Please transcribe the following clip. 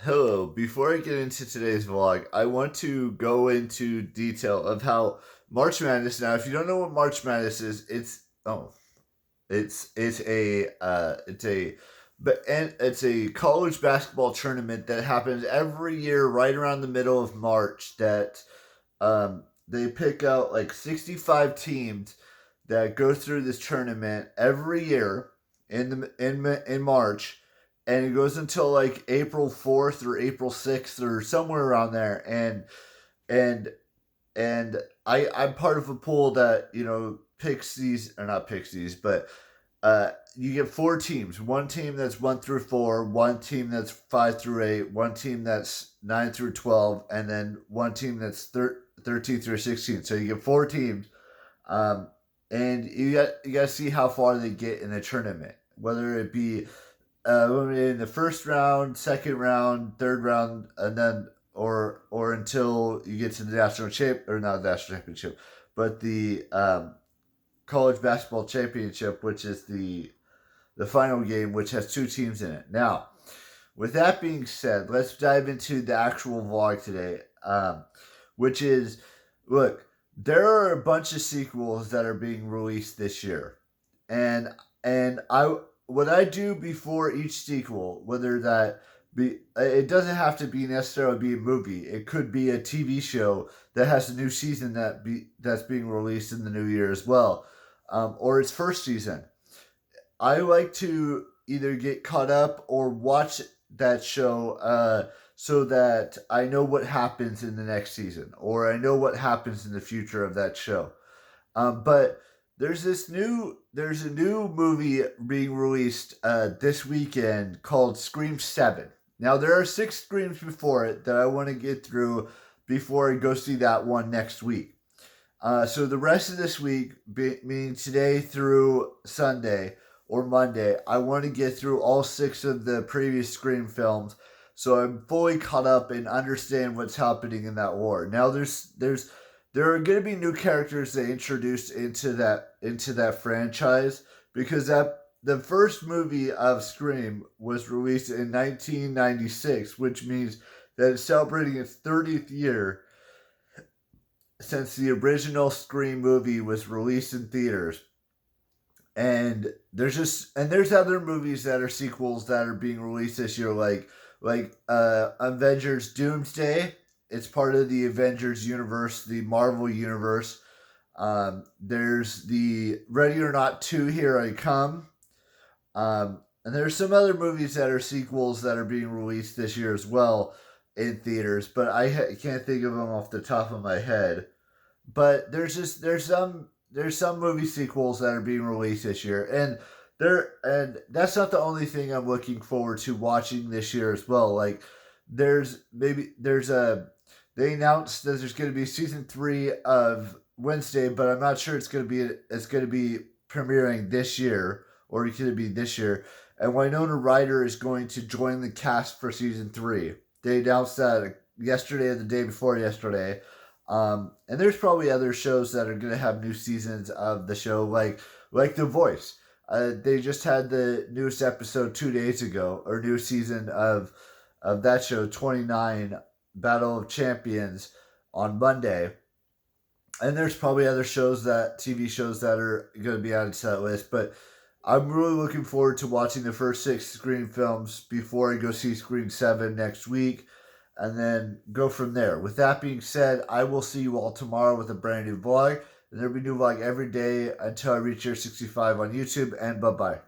Hello, before I get into today's vlog, I want to go into detail of how March Madness. Now, if you don't know what March Madness is, it's a college basketball tournament that happens every year right around the middle of March that they pick out like 65 teams that go through this tournament every year in March, and it goes until like April 4th or April 6th or somewhere around there. And and I'm part of a pool that picks these, or not picks these, but you get four teams. One team that's 1 through 4, one team that's 5 through 8, one team that's 9 through 12, and then one team that's 13 through 16. So you get four teams, um, and you got to see how far they get in the tournament. Whether it be in the first round, second round, third round, and then or until you get to the national champ, or not the national championship, but the college basketball championship, which is the final game, which has two teams in it. Now, with that being said, let's dive into the actual vlog today, which is, look, there are a bunch of sequels that are being released this year, and and I what I do before each sequel, whether that be, it doesn't have to be necessarily be a movie. It could be a TV show that has a new season that's being released in the new year as well, or its first season. I like to either get caught up or watch that show so that I know what happens in the next season, or I know what happens in the future of that show. But there's a new movie being released this weekend called Scream 7. Now there are six Screams before it that I want to get through before I go see that one next week. So the rest of this week, meaning today through Sunday or Monday, I want to get through all six of the previous Scream films, so I'm fully caught up and understand what's happening in that war. Now there are going to be new characters they introduced into that franchise, because that the first movie of Scream was released in 1996, which means that it's celebrating its 30th year since the original Scream movie was released in theaters. And there's other movies that are sequels that are being released this year, like Avengers Doomsday. It's part of the Avengers universe, the Marvel universe. There's the Ready or Not 2, Here I Come. And there's some other movies that are sequels that are being released this year as well in theaters, but can't think of them off the top of my head. But there's some movie sequels that are being released this year, and that's not the only thing I'm looking forward to watching this year as well. Like there's a they announced that there's going to be season 3 of Wednesday, but I'm not sure it's going to be premiering this year, or it could be this year. And Winona Ryder is going to join the cast for season 3. They announced that yesterday or the day before yesterday. And there's probably other shows that are going to have new seasons of the show, like The Voice. They just had the newest episode 2 days ago, or new season of that show, 29 Battle of Champions, on Monday. And there's probably other TV shows that are going to be added to that list. But I'm really looking forward to watching the first 6 Scream films before I go see Scream 7 next week, and then go from there. With that being said, I will see you all tomorrow with a brand new vlog. And there'll be new vlog every day until I reach year 65 on YouTube, and bye-bye.